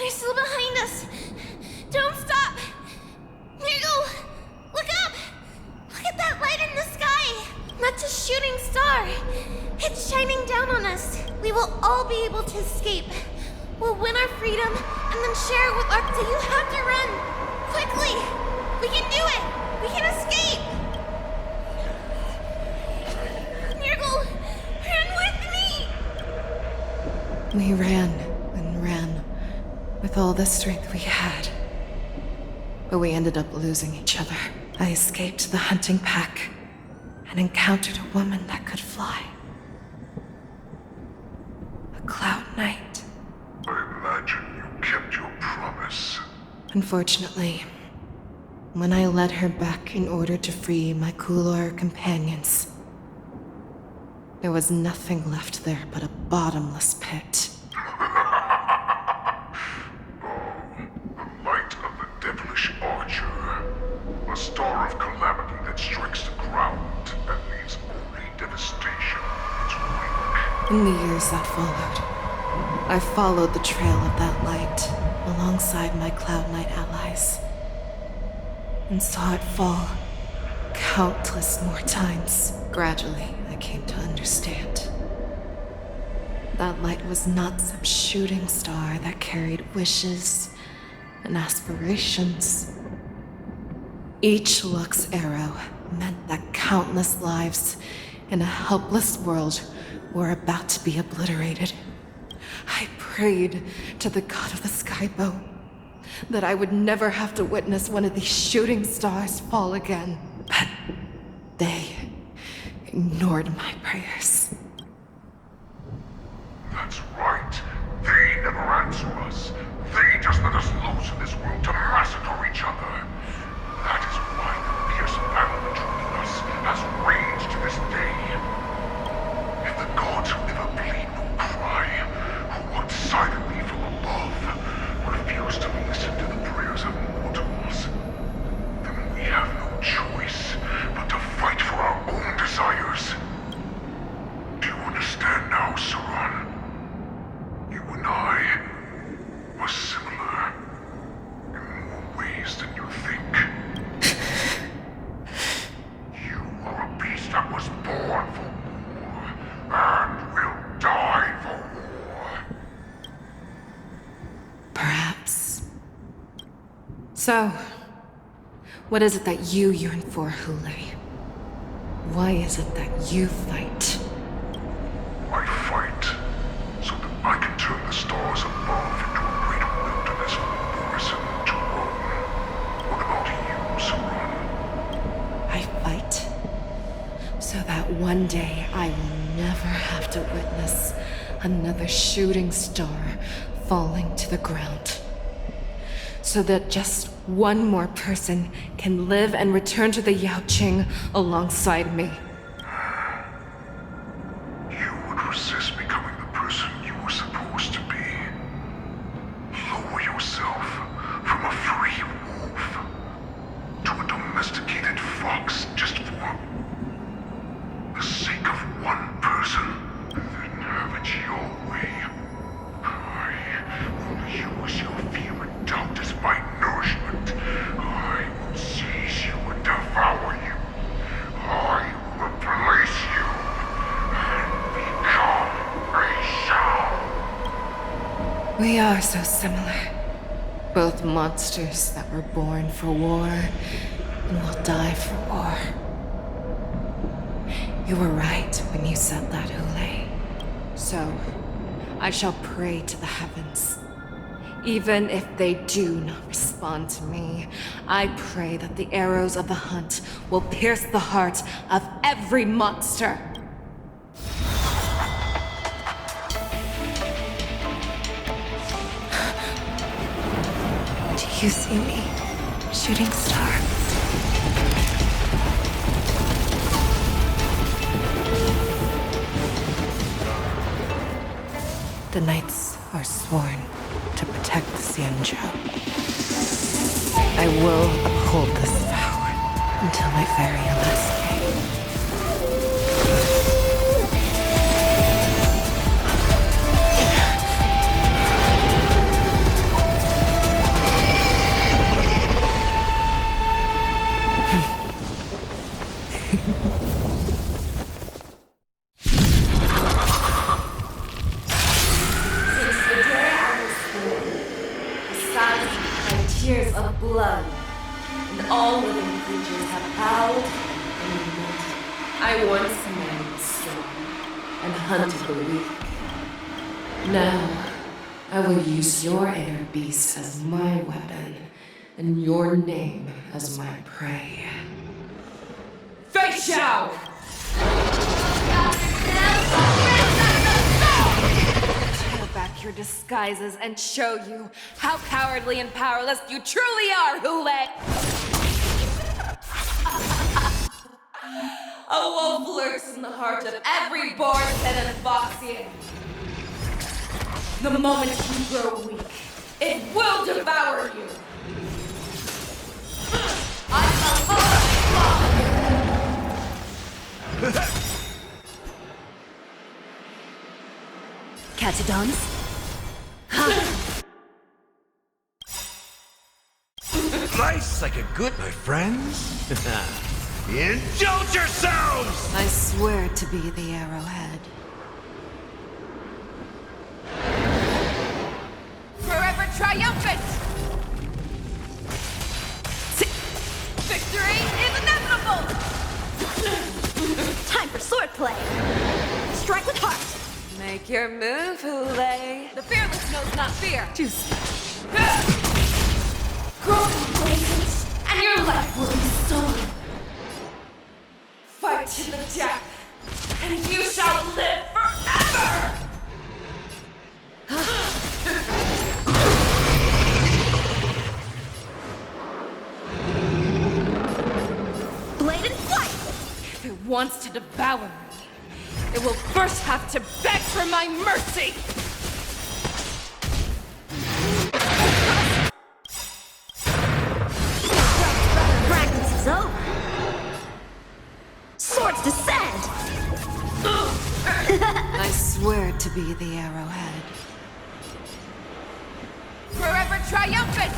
They're still behind us. Don't stop. Niggle, look up. Look at that light in the sky. That's a shooting star. It's shining down on us. We will all be able to escape. We'll win our freedom and then share it with Arcta. You have to run. Quickly. We can do it. We can escape. Nirgle, run with me. We ran and ran with all the strength we had. But we ended up losing each other. I escaped the hunting pack and encountered a woman that could fly. A Cloud Knight. I imagine you kept your promise. Unfortunately, when I led her back in order to free my Kulor companions, there was nothing left there but a bottomless pit. The light of the devilish archer. A star of calamity that strikes the ground and leaves only devastation in its wake. In the years that followed, I followed the trail of that light alongside my Cloud Knight allies and saw it fall countless more times. Gradually, I came to understand. That light was not some shooting star that carried wishes and aspirations. Each Lux arrow meant that countless lives in a helpless world were about to be obliterated. I prayed to the god of the skybow that I would never have to witness one of these shooting stars fall again. But they ignored my prayers. That's right. They never answer us. They just let us loose in this world to massacre each other. That is why the fierce battle between us has raged to this day. If the gods who never plead nor cry, who walk silently from above, refuse to listen to the prayers of mortals, then we have no choice but to fight for our own desires. Do you understand now, Saran? You and I were similar in more ways than you think. You are a beast that was born for war and will die for war. Perhaps. So, what is it that you yearn for, Hule? Why is it that you fight? I fight so that I can turn the stars above into a great wilderness for Morrison to roam. What about you, Saran? I fight so that one day I will never have to witness another shooting star falling to the ground. So that just one more person can live and return to the Yaoqing alongside me. You would resist becoming the person you were supposed to be. Lower yourself from a free wolf to a domesticated fox just for the sake of one person, and then have it your way. I will use your fear and doubt as my nourishment. I will seize you and devour you. I will replace you and become a shell. We are so similar. Both monsters that were born for war and will die for war. You were right when you said that, Hule. So, I shall pray to the heavens. Even if they do not respond to me, I pray that the arrows of the hunt will pierce the heart of every monster. Do you see me, shooting star? The knights are sworn to protect the Xianzhou. I will uphold this vow until my very last day. I once made strong and hunted the weak. Now, I will use your inner beast as my weapon, and your name as my prey. Fei Xiao! Tear back your disguises and show you how cowardly and powerless you truly are, Hule! A wolf lurks in the heart of every born Boxian. The moment you grow weak, it will devour you. Catch a dance? Life's like a good, my friends. Indulge yourselves! I swear to be the arrowhead. Forever triumphant! Victory is inevitable! Time for swordplay! Strike with heart! Make your move, Hule. The fearless knows not fear! Grow complacent, and your life will be stolen. Fight to the death, and you shall live forever! Blade and flight! If it wants to devour me, it will first have to beg for my mercy! Practice is over! Swords descend! I swear to be the arrowhead. Forever triumphant!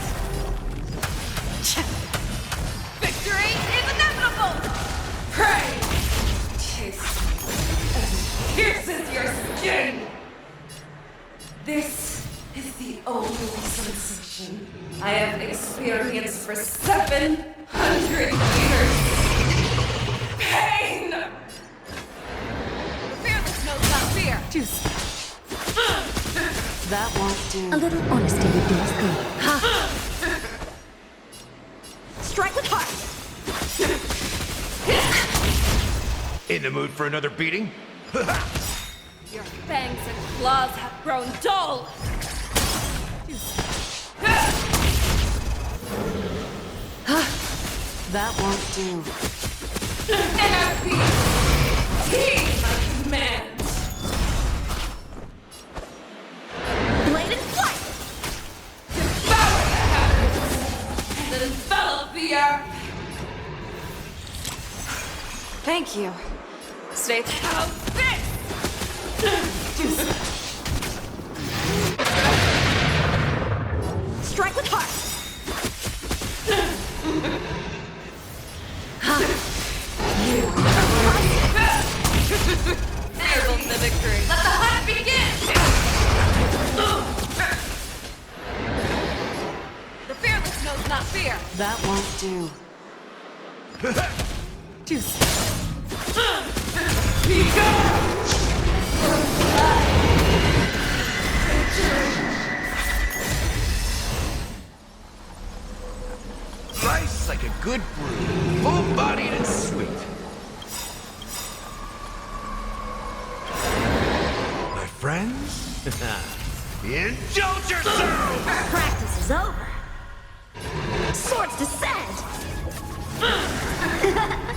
Victory is inevitable! Pray! Taste me as it pierces your skin! This is the only sensation I have experienced for 700 years. Pain! The fearless knows not fear! That won't do. A little honesty would do us good. Strike with heart! In the mood for another beating? Your fangs and claws have grown dull! That won't do. Inner peace! Heed my command! Blade and flight! Devour the heavens and envelop the earth! Thank you. Stay how's this? Strike with heart! There goes the victory. Let the hunt begin! The fearless knows not fear! That won't do. Life's like a good brew, full-bodied and sweet. My friends? Indulge yourselves! Practice is over! Swords descend!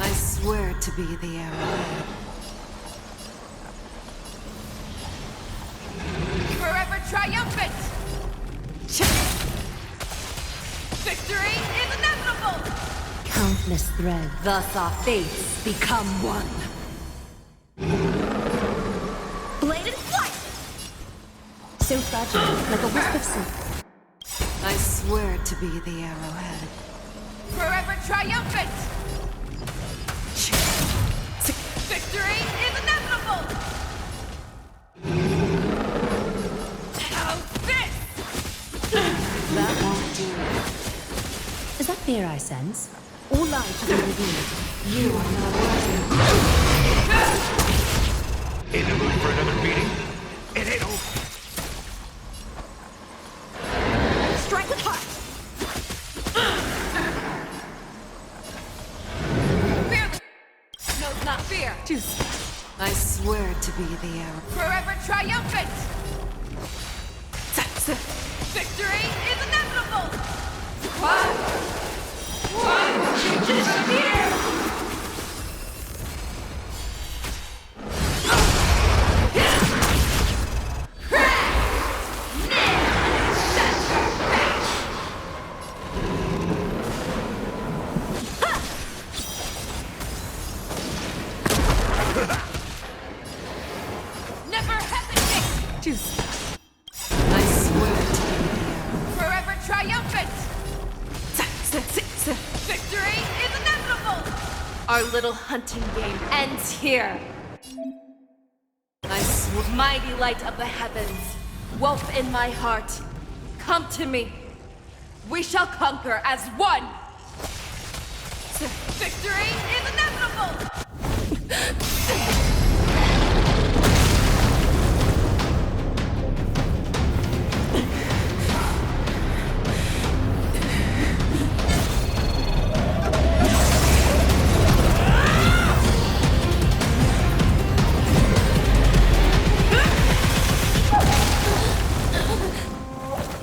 I swear to be the arrowhead. Forever triumphant! Victory is inevitable! Countless threads, thus our fates become one. Blade and flight! So fragile, like a wisp of silk. I swear to be the arrowhead. Forever triumphant! Victory is inevitable! How's this? That won't do. Is that fear I sense? All life will be revealed. You are not worthy. In the mood for another beating? It ain't over. Strike with heart! Fearless knows not fear. I swear to be the arrow. Forever triumphant. Victory is inevitable. One, disappear. Never hesitate. I swear to be the arrow. Forever triumphant. Victory is inevitable. Our little hunting game ends here. I swear. Mighty light of the heavens, wolf in my heart, come to me. We shall conquer as one. Victory is inevitable.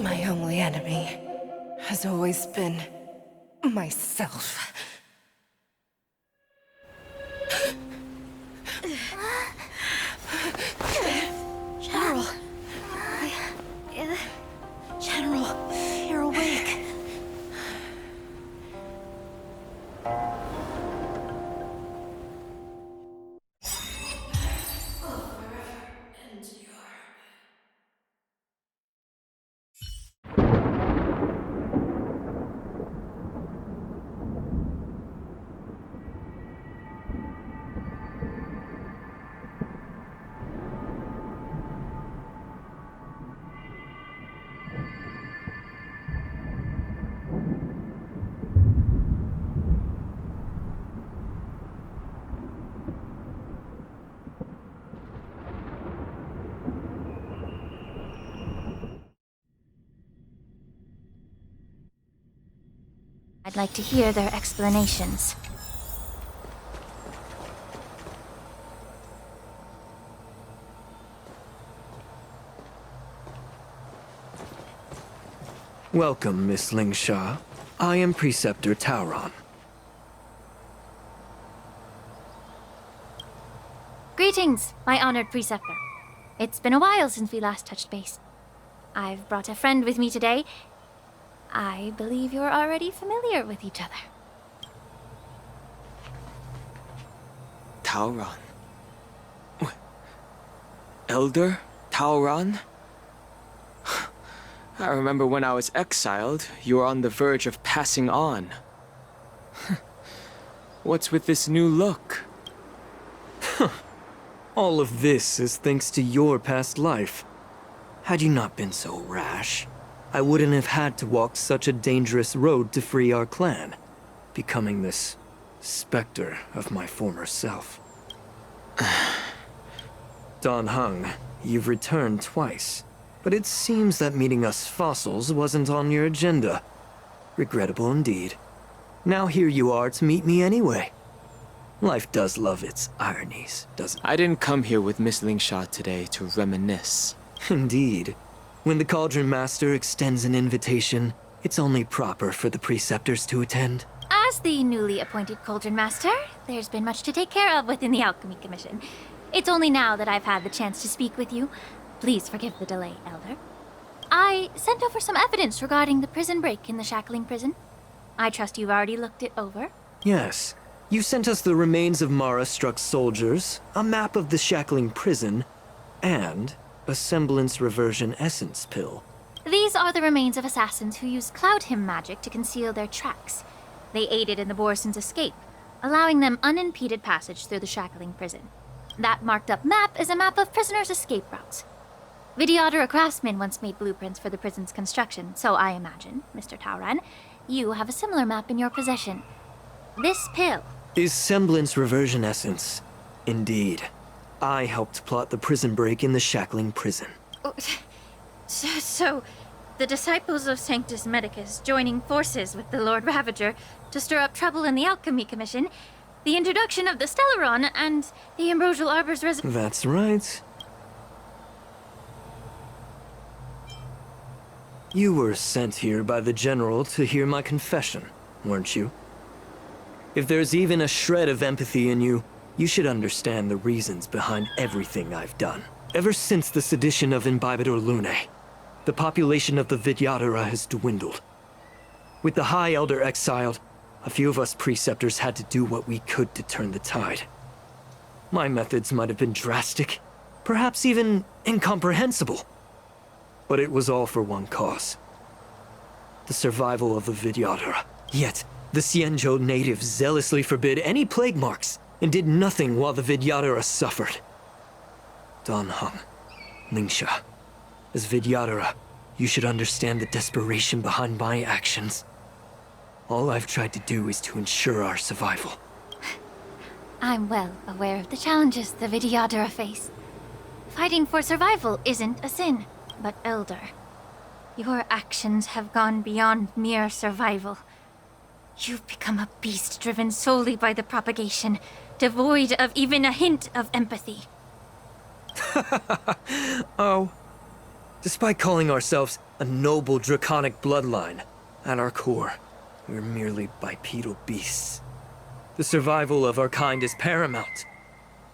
My only enemy has always been myself. General! General, you're awake. I'd like to hear their explanations. Welcome, Miss Lingsha. I am Preceptor Tauron. Greetings, my honored preceptor. It's been a while since we last touched base. I've brought a friend with me today. I believe you're already familiar with each other. Tauron. Elder Tauron? I remember when I was exiled, you were on the verge of passing on. What's with this new look? All of this is thanks to your past life. Had you not been so rash, I wouldn't have had to walk such a dangerous road to free our clan, becoming this specter of my former self. Dan Heng, you've returned twice, but it seems that meeting us fossils wasn't on your agenda. Regrettable indeed. Now here you are to meet me anyway. Life does love its ironies, doesn't it? I didn't come here with Miss Lingsha today to reminisce. Indeed. When the Cauldron Master extends an invitation, it's only proper for the Preceptors to attend. As the newly appointed Cauldron Master, there's been much to take care of within the Alchemy Commission. It's only now that I've had the chance to speak with you. Please forgive the delay, Elder. I sent over some evidence regarding the prison break in the Shackling Prison. I trust you've already looked it over. Yes. You sent us the remains of Mara-struck soldiers, a map of the Shackling Prison, and a semblance reversion essence pill. These are the remains of assassins who used Cloud Hymn magic to conceal their tracks. They aided in the Borison's escape, allowing them unimpeded passage through the Shackling Prison. That marked-up map is a map of prisoners' escape routes. Vidyater, a craftsman, once made blueprints for the prison's construction, so I imagine, Mr. Tauron, you have a similar map in your possession. This pill Is semblance reversion essence. Indeed. I helped plot the prison break in the shackling prison. Oh, So, the disciples of Sanctus Medicus joining forces with the Lord Ravager to stir up trouble in the Alchemy Commission, the introduction of the Stellaron, and the Ambrosial Arbor's That's right. You were sent here by the General to hear my confession, weren't you? If there's even a shred of empathy in you, you should understand the reasons behind everything I've done. Ever since the sedition of Imbibitor Lunae, the population of the Vidyadhara has dwindled. With the High Elder exiled, a few of us preceptors had to do what we could to turn the tide. My methods might have been drastic, perhaps even incomprehensible. But it was all for one cause. The survival of the Vidyadhara. Yet, the Xianzhou natives zealously forbid any plague marks and did nothing while the Vidyadhara suffered. Dan Heng, Lingsha, as Vidyadhara, you should understand the desperation behind my actions. All I've tried to do is to ensure our survival. I'm well aware of the challenges the Vidyadhara face. Fighting for survival isn't a sin, but Elder, your actions have gone beyond mere survival. You've become a beast driven solely by the propagation, devoid of even a hint of empathy. Oh. Despite calling ourselves a noble draconic bloodline, at our core, we're merely bipedal beasts. The survival of our kind is paramount.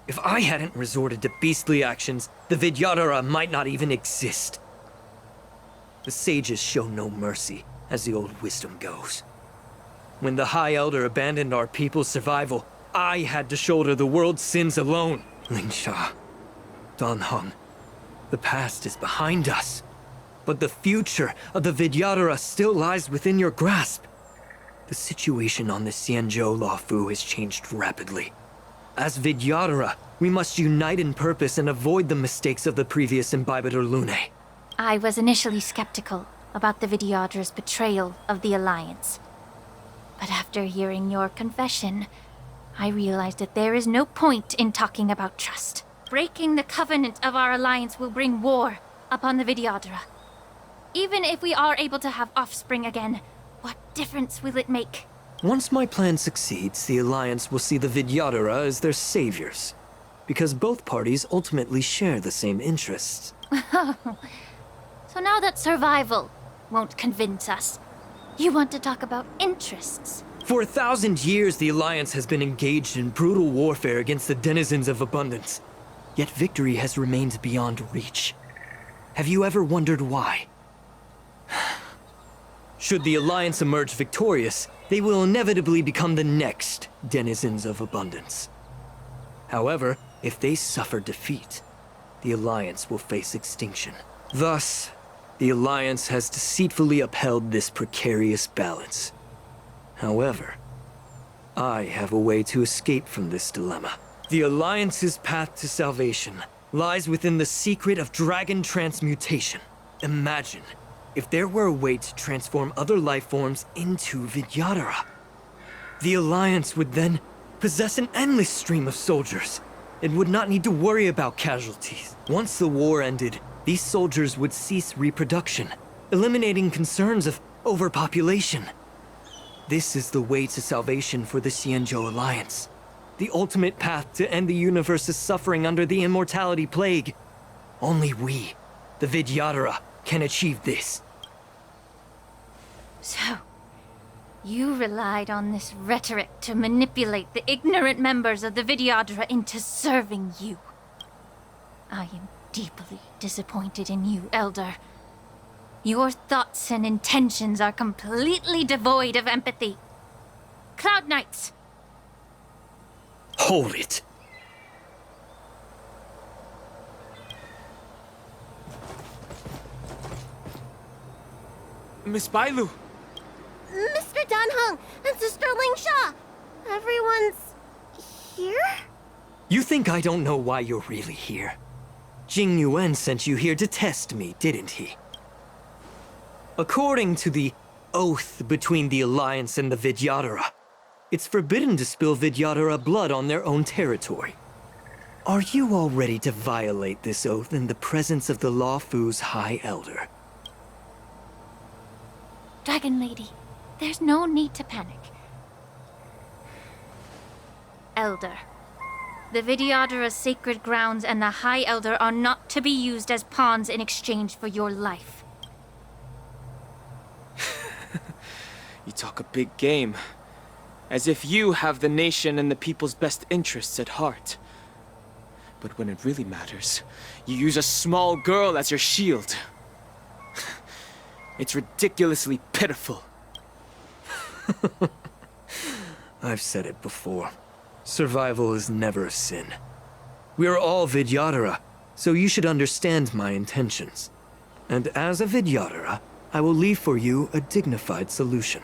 If I hadn't resorted to beastly actions, the Vidyadhara might not even exist. The sages show no mercy, as the old wisdom goes. When the High Elder abandoned our people's survival, I had to shoulder the world's sins alone. Lingsha, Dan Heng, the past is behind us, but the future of the Vidyadhara still lies within your grasp. The situation on the Xianzhou Luofu has changed rapidly. As Vidyadhara, we must unite in purpose and avoid the mistakes of the previous Imbibitor Lunae. I was initially skeptical about the Vidyadhara's betrayal of the Alliance. But after hearing your confession, I realized that there is no point in talking about trust. Breaking the covenant of our alliance will bring war upon the Vidyadhara. Even if we are able to have offspring again, what difference will it make? Once my plan succeeds, the Alliance will see the Vidyadhara as their saviors, because both parties ultimately share the same interests. So now that survival won't convince us, you want to talk about interests? For 1,000 years, the Alliance has been engaged in brutal warfare against the denizens of abundance. Yet victory has remained beyond reach. Have you ever wondered why? Should the Alliance emerge victorious, they will inevitably become the next denizens of abundance. However, if they suffer defeat, the Alliance will face extinction. Thus, the Alliance has deceitfully upheld this precarious balance. However, I have a way to escape from this dilemma. The Alliance's path to salvation lies within the secret of dragon transmutation. Imagine if there were a way to transform other life forms into Vidyadhara. The Alliance would then possess an endless stream of soldiers. It would not need to worry about casualties. Once the war ended, these soldiers would cease reproduction, eliminating concerns of overpopulation. This is the way to salvation for the Xianzhou Alliance. The ultimate path to end the universe's suffering under the immortality plague. Only we, the Vidyadhara, can achieve this. So, you relied on this rhetoric to manipulate the ignorant members of the Vidyadhara into serving you. I am deeply disappointed in you, Elder. Your thoughts and intentions are completely devoid of empathy. Cloud Knights! Hold it! Miss Bailu! Mr. Danheng and Sister Lingsha! Everyone's here? You think I don't know why you're really here? Jing Yuan sent you here to test me, didn't he? According to the oath between the Alliance and the Vidyadhara, it's forbidden to spill Vidyadhara blood on their own territory. Are you all ready to violate this oath in the presence of the Lawfu's High Elder? Dragon Lady, there's no need to panic. Elder. The Vidyadhara's sacred grounds and the High Elder are not to be used as pawns in exchange for your life. You talk a big game. As if you have the nation and the people's best interests at heart. But when it really matters, you use a small girl as your shield. It's ridiculously pitiful. I've said it before. Survival is never a sin. We are all Vidyadhara, so you should understand my intentions. And as a Vidyadhara, I will leave for you a dignified solution.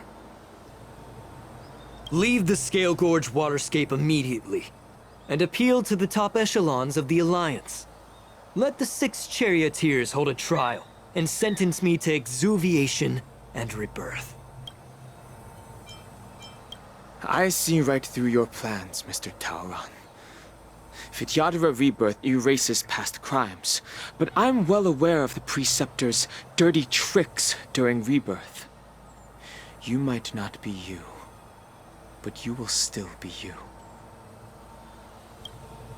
Leave the Scale Gorge waterscape immediately, and appeal to the top echelons of the Alliance. Let the 6 charioteers hold a trial, and sentence me to exuviation and rebirth. I see right through your plans, Mr. Tauron. Vidyadhara Rebirth erases past crimes, but I'm well aware of the Preceptor's dirty tricks during Rebirth. You might not be you, but you will still be you.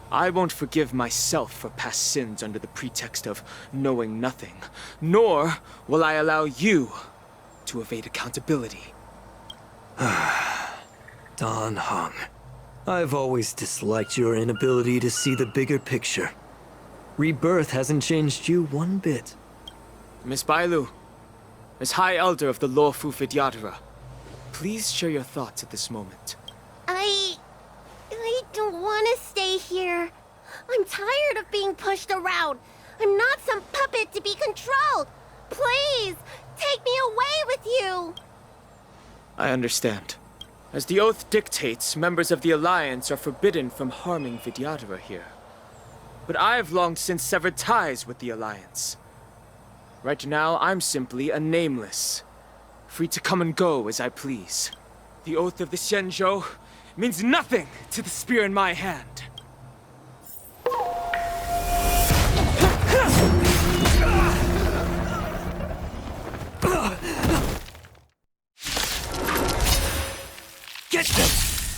I won't forgive myself for past sins under the pretext of knowing nothing, nor will I allow you to evade accountability. Dan Heng, I've always disliked your inability to see the bigger picture. Rebirth hasn't changed you one bit. Miss Bailu, as High Elder of the Lawfu Vidyadhara, please share your thoughts at this moment. I don't want to stay here. I'm tired of being pushed around. I'm not some puppet to be controlled. Please, take me away with you. I understand. As the oath dictates, members of the Alliance are forbidden from harming Vidyadhara here. But I've long since severed ties with the Alliance. Right now, I'm simply a nameless, free to come and go as I please. The oath of the Xianzhou means nothing to the spear in my hand. Get them!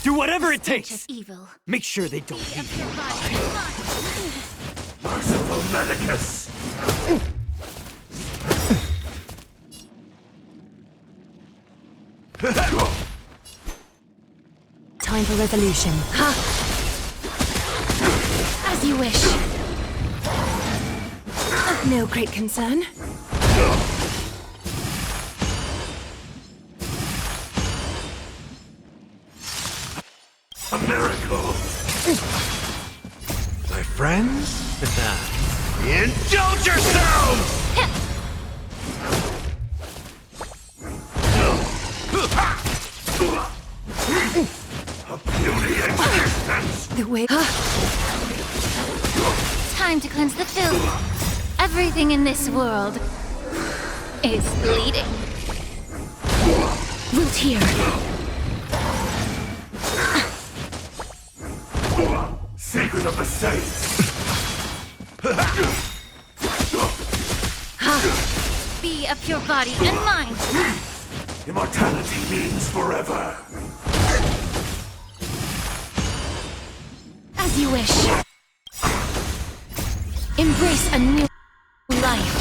Do whatever it takes! Evil. Make sure they don't leave you. Merciful Medicus! Time for resolution. As you wish. No great concern. A miracle! My friends? Indulge yourselves! A puny existence! The way. Time to cleanse the filth. Everything in this world is bleeding. Wilt here. Secret of the Saints! Be of your body and mind. Immortality means forever. As you wish. Embrace a new life.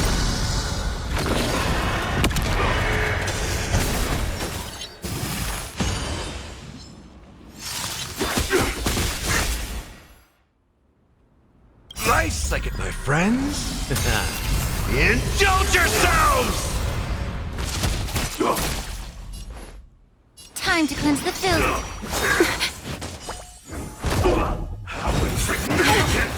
Nice like it, my friends. Indulge yourselves! Time to cleanse the filth. How insignificant!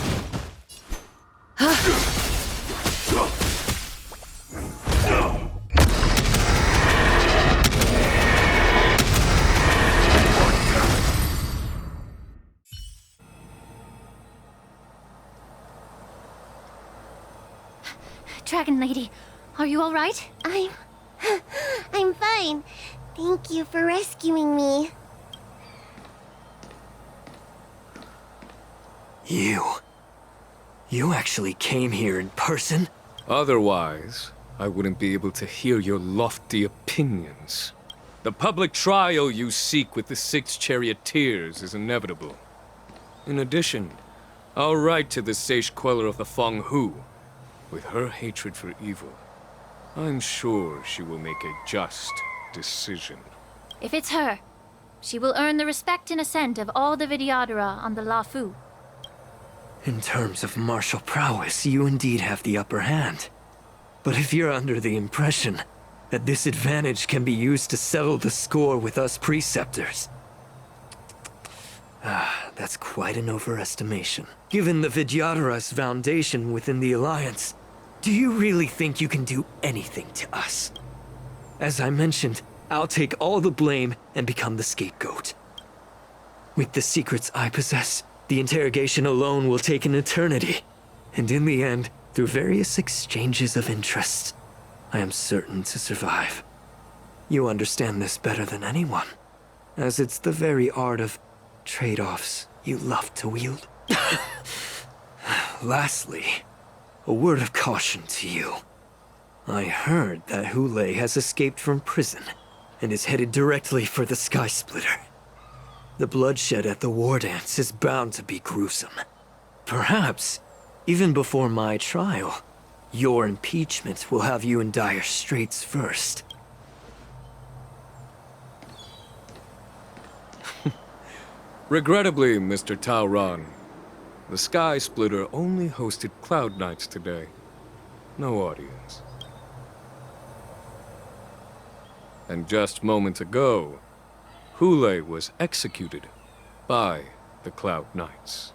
Dragon Lady, are you all right? I'm fine. Thank you for rescuing me. You. You actually came here in person? Otherwise, I wouldn't be able to hear your lofty opinions. The public trial you seek with the 6 charioteers is inevitable. In addition, I'll write to the sage queller of the Feng Hu. With her hatred for evil, I'm sure she will make a just decision. If it's her, she will earn the respect and assent of all the Vidyadhara on the Lafu. In terms of martial prowess, you indeed have the upper hand. But if you're under the impression that this advantage can be used to settle the score with us preceptors, that's quite an overestimation. Given the Vidyadhara's foundation within the Alliance, do you really think you can do anything to us? As I mentioned, I'll take all the blame and become the scapegoat. With the secrets I possess, the interrogation alone will take an eternity. And in the end, through various exchanges of interest, I am certain to survive. You understand this better than anyone, as it's the very art of trade-offs you love to wield. Lastly, a word of caution to you. I heard that Hule has escaped from prison and is headed directly for the Sky Splitter. The bloodshed at the war dance is bound to be gruesome. Perhaps, even before my trial, your impeachment will have you in dire straits first. Regrettably, Mr. Taoran, the Sky Splitter only hosted Cloud Knights today. No audience. And just moments ago, Hule was executed by the Cloud Knights.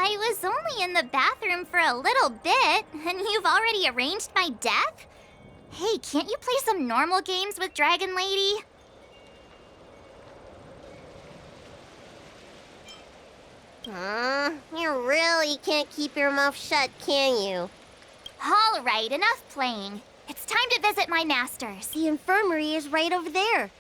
I was only in the bathroom for a little bit, and you've already arranged my death? Hey, can't you play some normal games with Dragon Lady? You really can't keep your mouth shut, can you? All right, enough playing. It's time to visit my masters. The infirmary is right over there.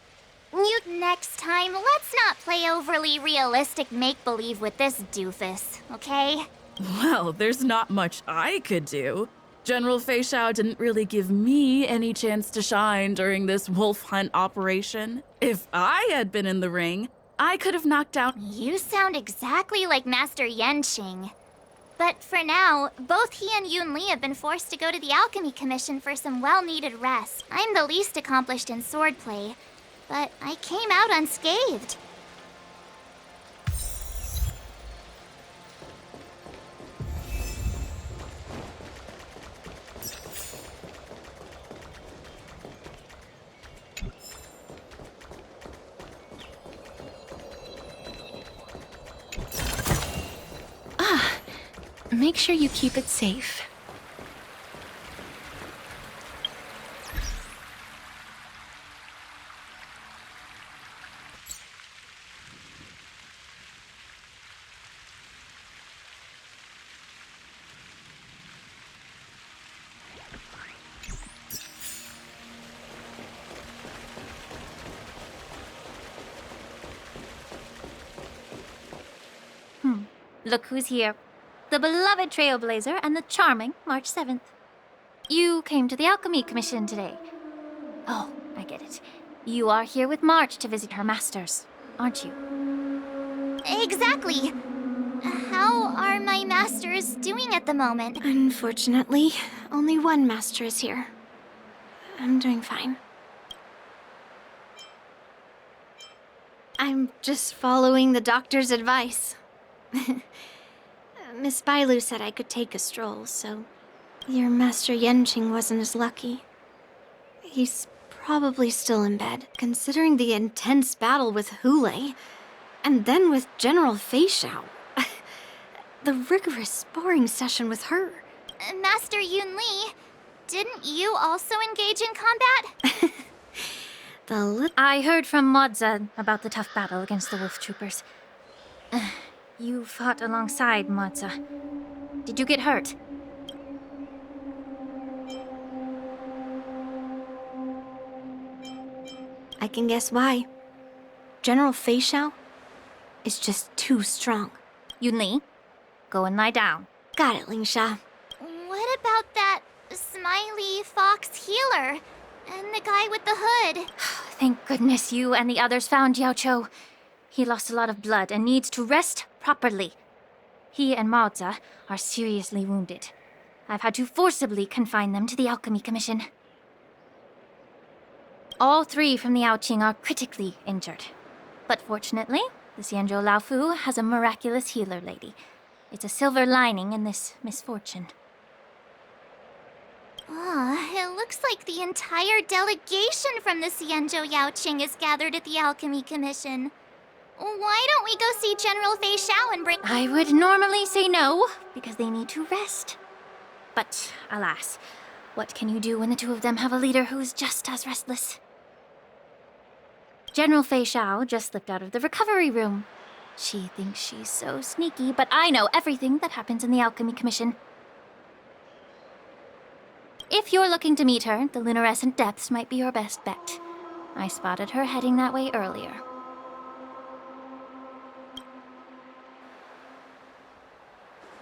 Next time, let's not play overly realistic make-believe with this doofus, okay? Well, there's not much I could do. General Fei Xiao didn't really give me any chance to shine during this wolf hunt operation. If I had been in the ring, I could have knocked out. You sound exactly like Master Yenqing. But for now, both he and Yun Li have been forced to go to the Alchemy Commission for some well-needed rest. I'm the least accomplished in swordplay, but I came out unscathed. Make sure you keep it safe. Look who's here. The beloved Trailblazer and the charming March 7th. You came to the Alchemy Commission today. Oh, I get it. You are here with March to visit her masters, aren't you? Exactly. How are my masters doing at the moment? Unfortunately, only one master is here. I'm doing fine. I'm just following the doctor's advice. Miss Bailu said I could take a stroll, so your Master Yenqing wasn't as lucky. He's probably still in bed, considering the intense battle with Hule, and then with General Fei Xiao. The rigorous sparring session with her. Master Yun Li, didn't you also engage in combat? I heard from Modza about the tough battle against the wolf troopers. You fought alongside Modza. Did you get hurt? I can guess why. General Fei Xiao is just too strong. Yun Li, go and lie down. Got it, Ling Sha. What about that smiley fox healer? And the guy with the hood? Thank goodness you and the others found Yao Cho. He lost a lot of blood and needs to rest properly. He and Maoza are seriously wounded. I've had to forcibly confine them to the Alchemy Commission. All 3 from the Yaoqing are critically injured. But fortunately, the Xianzhou Laofu has a miraculous healer lady. It's a silver lining in this misfortune. It looks like the entire delegation from the Xianzhou Yaoqing is gathered at the Alchemy Commission. Why don't we go see General Fei Xiao and bring— I would normally say no, because they need to rest. But alas, what can you do when the 2 of them have a leader who's just as restless? General Fei Xiao just slipped out of the recovery room. She thinks she's so sneaky, but I know everything that happens in the Alchemy Commission. If you're looking to meet her, the luminescent depths might be your best bet. I spotted her heading that way earlier.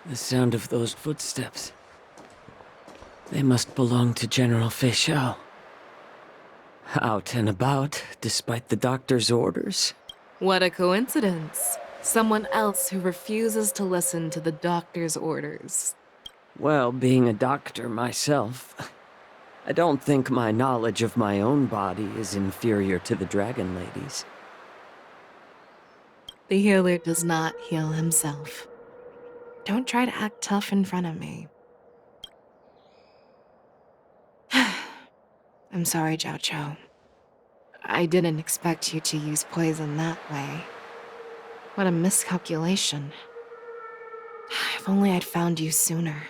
The sound of those footsteps. They must belong to General Fei Xiao. Out and about, despite the doctor's orders. What a coincidence. Someone else who refuses to listen to the doctor's orders. Well, being a doctor myself, I don't think my knowledge of my own body is inferior to the Dragon Lady's. The healer does not heal himself. Don't try to act tough in front of me. I'm sorry, Jiao Cho. I didn't expect you to use poison that way. What a miscalculation. If only I'd found you sooner.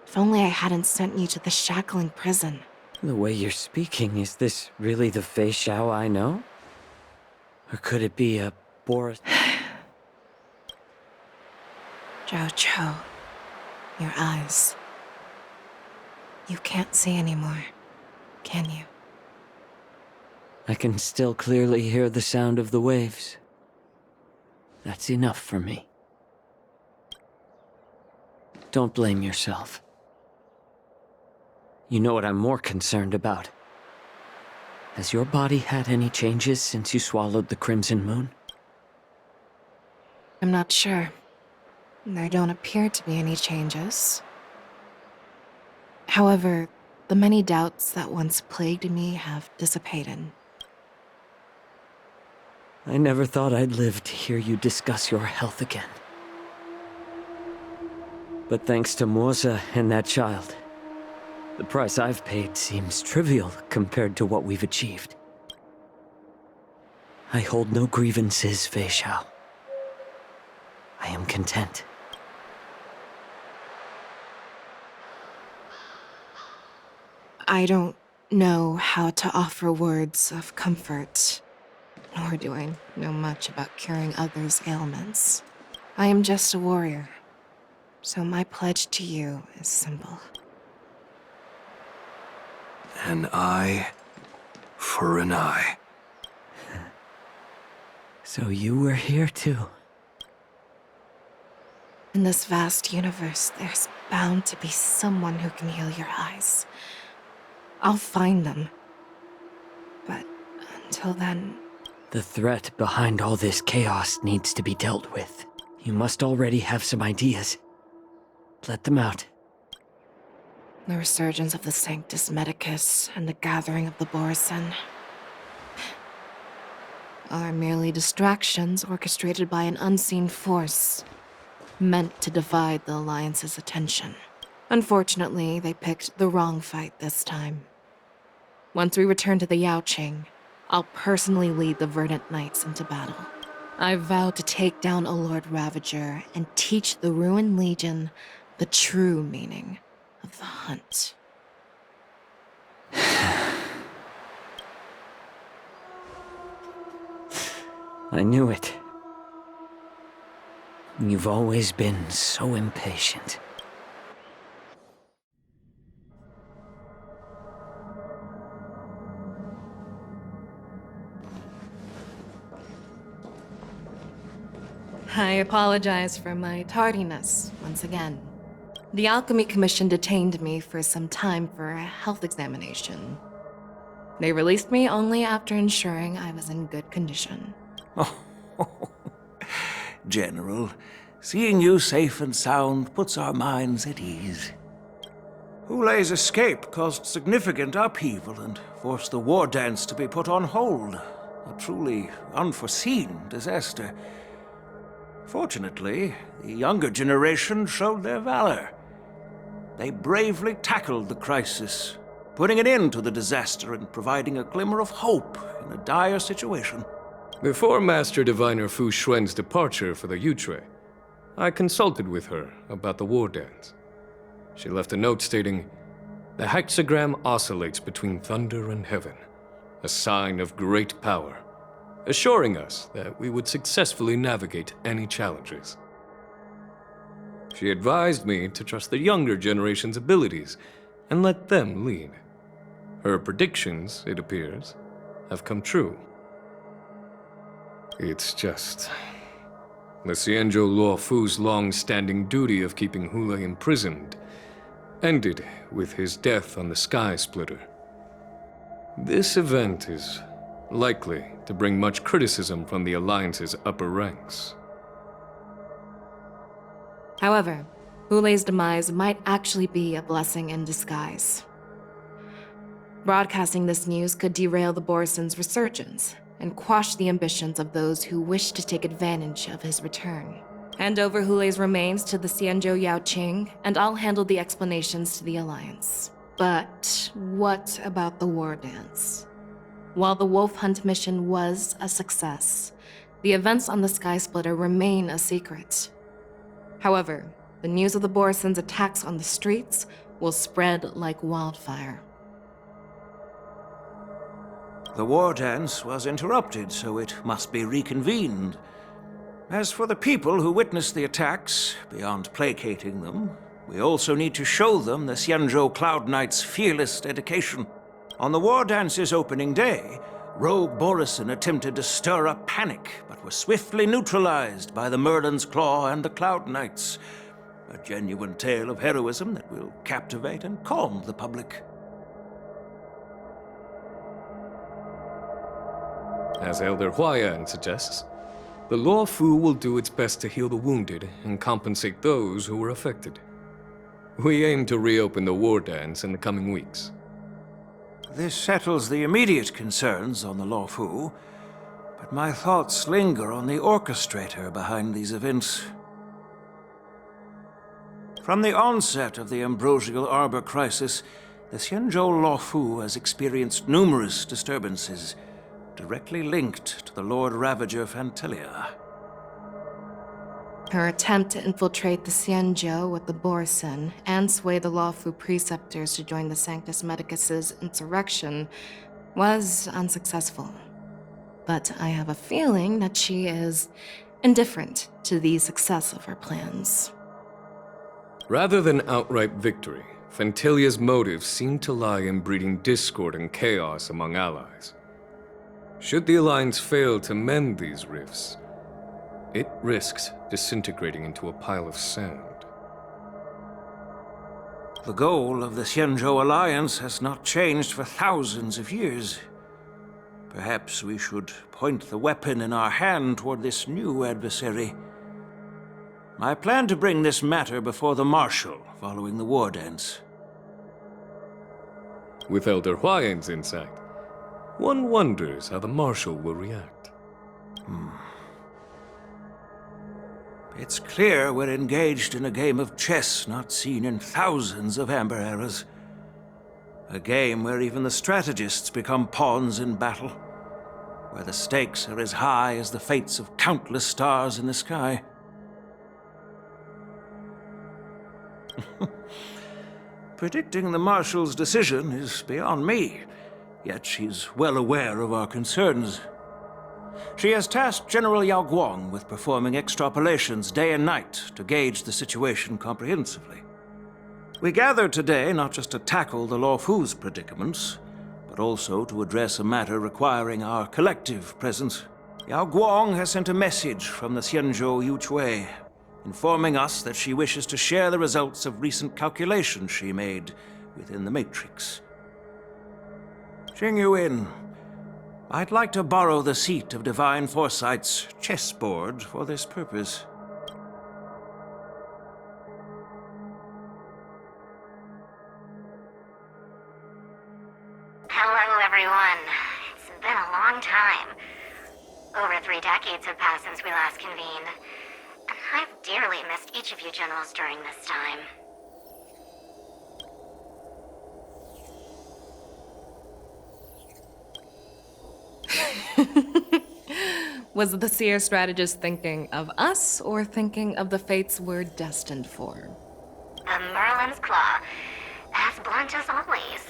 If only I hadn't sent you to the shackling prison. The way you're speaking, is this really the Fei Xiao I know? Or could it be a Boris? Jiao Cho, your eyes. You can't see anymore, can you? I can still clearly hear the sound of the waves. That's enough for me. Don't blame yourself. You know what I'm more concerned about? Has your body had any changes since you swallowed the Crimson Moon? I'm not sure. There don't appear to be any changes. However, the many doubts that once plagued me have dissipated. I never thought I'd live to hear you discuss your health again. But thanks to Moza and that child, the price I've paid seems trivial compared to what we've achieved. I hold no grievances, Fei Xiao. I am content. I don't know how to offer words of comfort, nor do I know much about curing others' ailments. I am just a warrior, so my pledge to you is simple. An eye for an eye. So you were here too. In this vast universe, there's bound to be someone who can heal your eyes. I'll find them. But until then... The threat behind all this chaos needs to be dealt with. You must already have some ideas. Let them out. The resurgence of the Sanctus Medicus and the gathering of the Borison are merely distractions orchestrated by an unseen force, meant to divide the Alliance's attention. Unfortunately, they picked the wrong fight this time. Once we return to the Yaoqing, I'll personally lead the Verdant Knights into battle. I vow to take down a Lord Ravager and teach the Ruined Legion the the true meaning of the hunt. I knew it. You've always been so impatient. I apologize for my tardiness once again. The Alchemy Commission detained me for some time for a health examination. They released me only after ensuring I was in good condition. Oh, General, seeing you safe and sound puts our minds at ease. Hulei's escape caused significant upheaval and forced the war dance to be put on hold. A truly unforeseen disaster. Fortunately, the younger generation showed their valor. They bravely tackled the crisis, putting an end to the disaster and providing a glimmer of hope in a dire situation. Before Master Diviner Fu Xuan's departure for the Yutre, I consulted with her about the war dance. She left a note stating, "The hexagram oscillates between thunder and heaven, a sign of great power," assuring us that we would successfully navigate any challenges. She advised me to trust the younger generation's abilities and let them lead. Her predictions, it appears, have come true. It's just... the Xianzhou Luo Fu's long-standing duty of keeping Hulei imprisoned ended with his death on the Sky Splitter. This event is likely to bring much criticism from the Alliance's upper ranks. However, Hulei's demise might actually be a blessing in disguise. Broadcasting this news could derail the Borison's resurgence and quash the ambitions of those who wish to take advantage of his return. Hand over Hulei's remains to the Xianzhou Yaoqing, and I'll handle the explanations to the Alliance. But what about the war dance? While the Wolf Hunt mission was a success, the events on the Sky Splitter remain a secret. However, the news of the Borison's attacks on the streets will spread like wildfire. The war dance was interrupted, so it must be reconvened. As for the people who witnessed the attacks, beyond placating them, we also need to show them the Xianzhou Cloud Knight's fearless dedication. On the war dance's opening day, rogue Borison attempted to stir up panic, but was swiftly neutralized by the Merlin's Claw and the Cloud Knights. A genuine tale of heroism that will captivate and calm the public. As Elder Huayan suggests, the Luo Fu will do its best to heal the wounded and compensate those who were affected. We aim to reopen the war dance in the coming weeks. This settles the immediate concerns on the Luo Fu, but my thoughts linger on the orchestrator behind these events. From the onset of the Ambrosial Arbor crisis, the Xianzhou Luo Fu has experienced numerous disturbances, directly linked to the Lord Ravager Fantelia. Her attempt to infiltrate the Xianzhou with the Borison and sway the Luo Fu preceptors to join the Sanctus Medicus's insurrection was unsuccessful. But I have a feeling that she is indifferent to the success of her plans. Rather than outright victory, Fantelia's motives seem to lie in breeding discord and chaos among allies. Should the Alliance fail to mend these rifts, it risks disintegrating into a pile of sand. The goal of the Xianzhou Alliance has not changed for thousands of years. Perhaps we should point the weapon in our hand toward this new adversary. I plan to bring this matter before the Marshal following the war dance. With Elder Huayan's insight, one wonders how the Marshal will react. It's clear we're engaged in a game of chess not seen in thousands of Amber Eras. A game where even the strategists become pawns in battle, where the stakes are as high as the fates of countless stars in the sky. Predicting the Marshal's decision is beyond me, yet she's well aware of our concerns. She has tasked General Yao Guang with performing extrapolations day and night to gauge the situation comprehensively. We gathered today not just to tackle the Luofu's predicaments, but also to address a matter requiring our collective presence. Yao Guang has sent a message from the Xianzhou Yuchui, informing us that she wishes to share the results of recent calculations she made within the Matrix. Jing Yuan, I'd like to borrow the seat of Divine Foresight's chessboard for this purpose. Hello, everyone. It's been a long time. Over 3 decades have passed since we last convened. And I've dearly missed each of you generals during this time. Was the seer strategist thinking of us or thinking of the fates we're destined for? The Merlin's Claw. As blunt as always.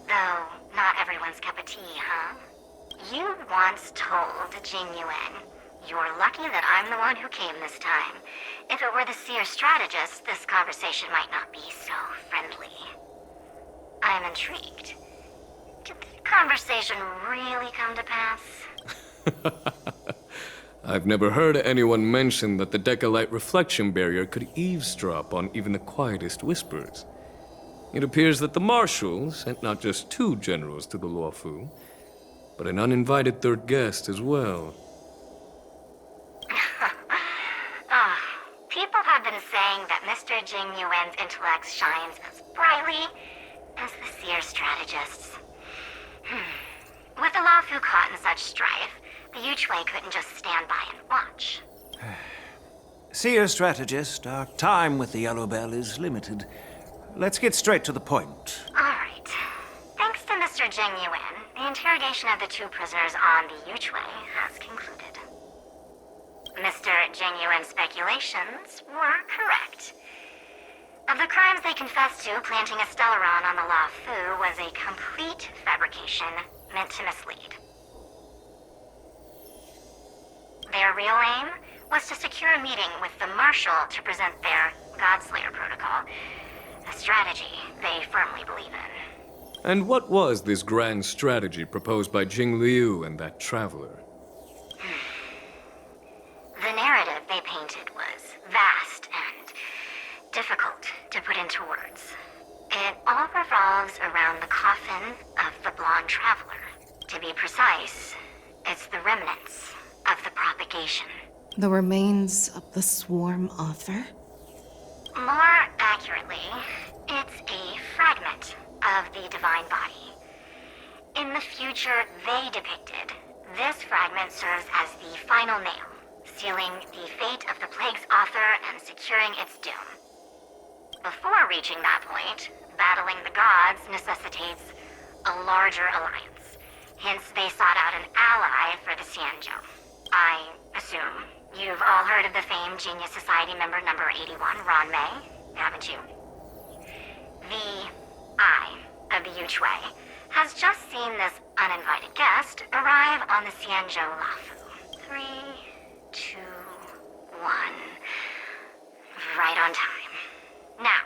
Though, not everyone's cup of tea, huh? You once told Jing Yuan, "You're lucky that I'm the one who came this time. If it were the seer strategist, this conversation might not be so friendly." I'm intrigued. Did the conversation really come to pass? I've never heard anyone mention that the Decalite reflection barrier could eavesdrop on even the quietest whispers. It appears that the Marshal sent not just 2 generals to the Luofu, but an uninvited 3rd guest as well. People have been saying that Mr. Jing Yuan's intellect shines as brightly as the seer strategist's. With the Luofu caught in such strife, the Yuchui couldn't just stand by and watch. Seer strategist, our time with the Yellow Bell is limited. Let's get straight to the point. All right. Thanks to Mr. Jing Yuan, the interrogation of the 2 prisoners on the Yuchui has concluded. Mr. Jing Yuan's speculations were correct. Of the crimes they confessed to, planting a Stellaron on the Luofu was a complete fabrication meant to mislead. Their real aim was to secure a meeting with the Marshal to present their Godslayer protocol, a strategy they firmly believe in. And what was this grand strategy proposed by Jing Liu and that traveler? The narrative they painted was vast and difficult to put into words. It all revolves around the coffin of the blonde traveler. To be precise, it's the remnants of the propagation. The remains of the swarm author? More accurately, it's a fragment of the divine body. In the future they depicted, this fragment serves as the final nail, sealing the fate of the plague's author and securing its doom. Before reaching that point, battling the gods necessitates a larger alliance. Hence, they sought out an ally for the Xianzhou. I assume you've all heard of the famed Genius Society member number 81, Ron Mei, haven't you? The Eye of the Yuchui has just seen this uninvited guest arrive on the Xianzhou Luofu. 3, 2, 1. Right on time. Now,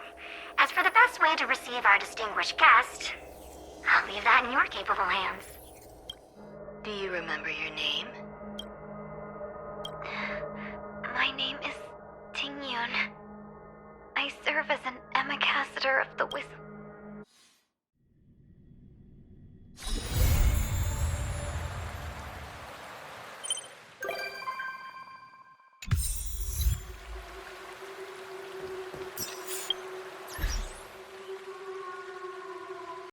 as for the best way to receive our distinguished guest, I'll leave that in your capable hands. Do you remember your name? My name is Ting Yun. I serve as an ambassador of the Wisdom.